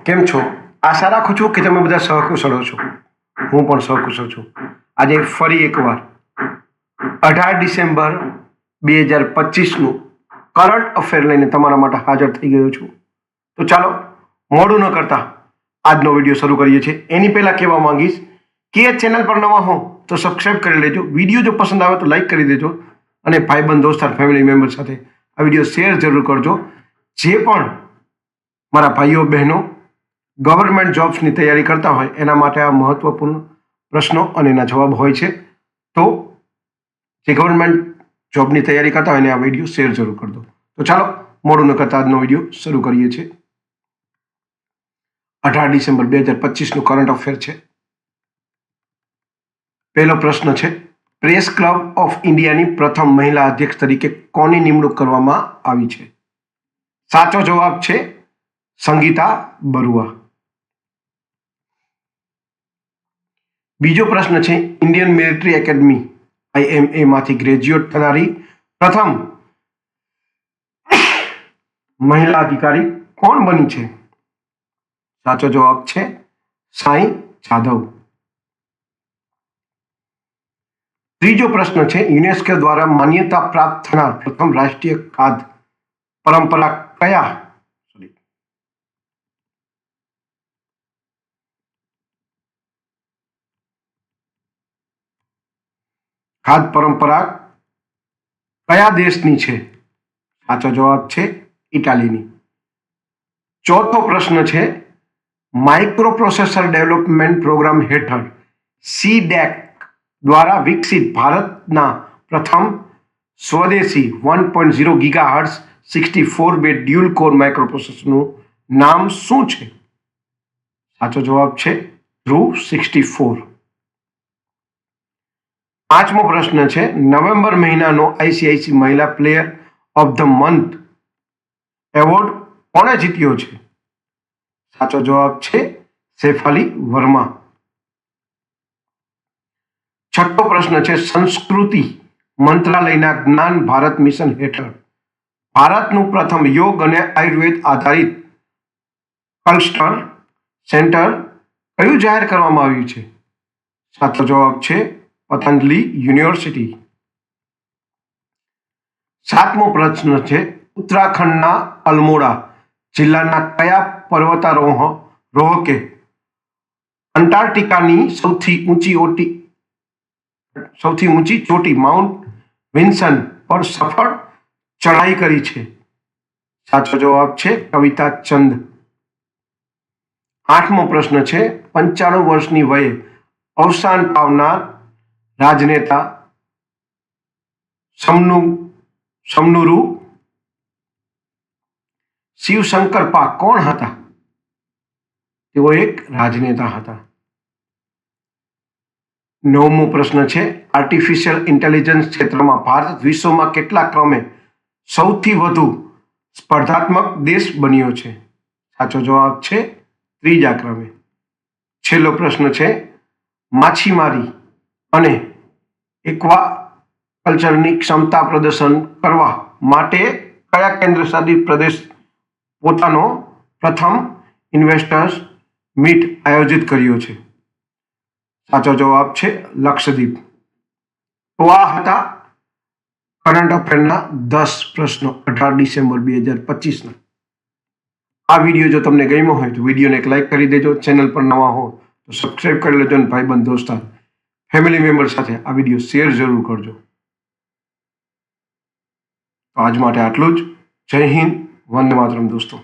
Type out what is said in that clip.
કેમ છો? આશા રાખું છું કે તમે બધા સહકુશળ છો. હું પણ સહકુશળ છું. આજે ફરી એકવાર 18 ડિસેમ્બર 2025નું કરંટ અફેર લઈને તમારા માટે હાજર થઈ ગયો છું. તો ચાલો મોડું ન કરતા આજનો વિડીયો શરૂ કરીએ છીએ. એની પહેલા કહેવા માંગીશ કે ચેનલ પર નવા હો તો સબસ્ક્રાઇબ કરી લેજો. વિડીયો જો પસંદ આવે તો લાઈક કરી દેજો અને ભાઈબંધ દોસ્તાર ફેમિલી મેમ્બર સાથે આ વિડીયો શેર જરૂર કરજો. જે પણ મારા ભાઈઓ બહેનો ગવર્મેન્ટ જોબ્સની તૈયારી કરતા હોય એના માટે આ મહત્વપૂર્ણ પ્રશ્નો અને એના જવાબ હોય છે. તો જે ગવર્મેન્ટ જોબની તૈયારી કરતા હોય એને આ વિડીયો શેર જરૂર કરજો. તો ચાલો મોડું ન કરતા આજનો વિડીયો શરૂ કરીએ છીએ. 18 ડિસેમ્બર 2025નું કરંટ અફેર છે. પહેલો પ્રશ્ન છે, પ્રેસ ક્લબ ઓફ ઇન્ડિયાની પ્રથમ મહિલા અધ્યક્ષ તરીકે કોની નિમણૂક કરવામાં આવી છે? સાચો જવાબ છે સંગીતા બરુઆ. બીજો પ્રશ્ન છે, ઇન્ડિયન મિલિટરી એકેડમી IMA માંથી ગ્રેજ્યુએટ થનારી પ્રથમ મહિલા અધિકારી કોણ બની છે? સાચો જવાબ છે સાઈ જાદવ. ત્રીજો પ્રશ્ન છે, યુનેસ્કો દ્વારા માન્યતા પ્રાપ્ત થનાર પ્રથમ રાષ્ટ્રીય ખાદ્ય પરંપરા કયા ખાદ્ય પરંપરા કયા દેશની છે? સાચો જવાબ છે ઇટાલીની. ચોથો પ્રશ્ન છે, માઇક્રો પ્રોસેસર ડેવલપમેન્ટ પ્રોગ્રામ હેઠળ CDEC દ્વારા વિકસિત ભારતના પ્રથમ સ્વદેશી 1.0 ગીગાહર્ટ્ઝ 64-bit ડ્યુઅલ કોર માઇક્રોપ્રોસેસરનું નામ શું છે? સાચો જવાબ છે ધ્રુવ 64. પાંચમો પ્રશ્ન છે, નવેમ્બર મહિનાનો ICIC મહિલા player of the month award કોણે જીત્યો છે? સાચો જવાબ છે સૈફાલી વર્મા. છઠ્ઠો પ્રશ્ન છે, સંસ્કૃતિ મંત્રાલયના જ્ઞાન ભારત મિશન હેઠળ ભારતનું પ્રથમ યોગ અને આયુર્વેદ આધારિત ક્લસ્ટર સેન્ટર કયું જાહેર કરવામાં આવ્યું છે? સાચો જવાબ છે પતંજલિ યુનિવર્સિટી. સાતમો પ્રશ્ન છે, ઉત્તરાખંડના અલ્મોડા જિલ્લાના કયા પર્વતારોહકે અંટાર્કટિકાની સૌથી ઊંચી ચોટી માઉન્ટ વિન્સન પર સફળ ચઢાઈ કરી છે? સાચો જવાબ છે કવિતા ચંદ. આઠમો પ્રશ્ન છે, 95 વર્ષની વયે અવસાન પામનાર રાજનેતા સમનુરુ શિવશંકરપા કોણ હતા? તેઓ એક રાજનેતા હતા. નવમો પ્રશ્ન છે, આર્ટિફિશિયલ ઇન્ટેલિજન્સ ક્ષેત્રમાં ભારત વિશ્વમાં કેટલા ક્રમે સૌથી વધુ સ્પર્ધાત્મક દેશ બન્યો છે? સાચો જવાબ છે ત્રીજા ક્રમે. છેલ્લો પ્રશ્ન છે, માછીમારી અને એક્વા કલ્ચરની ક્ષમતા પ્રદર્શન કરવા માટે કયા કેન્દ્રશાસિત પ્રદેશ પોતાનો પ્રથમ ઇન્વેસ્ટર્સ મીટ આયોજિત કર્યો છે? સાચો જવાબ છે લક્ષદ્વીપ. તો આ હતા કરંટ અફેરના 10 પ્રશ્નો 18 ડિસેમ્બર 2025ના. આ વિડીયો જો તમને ગમ્યો હોય તો વિડીયોને એક લાઈક કરી દેજો. ચેનલ પર નવા હો તો સબસ્ક્રાઇબ કરી લેજો અને ભાઈબંધ દોસ્તાર ફેમિલી મેમ્બર સાથે આ વિડીયો શેર જરૂર કરજો. તો આજ માટે આટલું જ. જય હિન્દ, વંદે માતરમ દોસ્તો.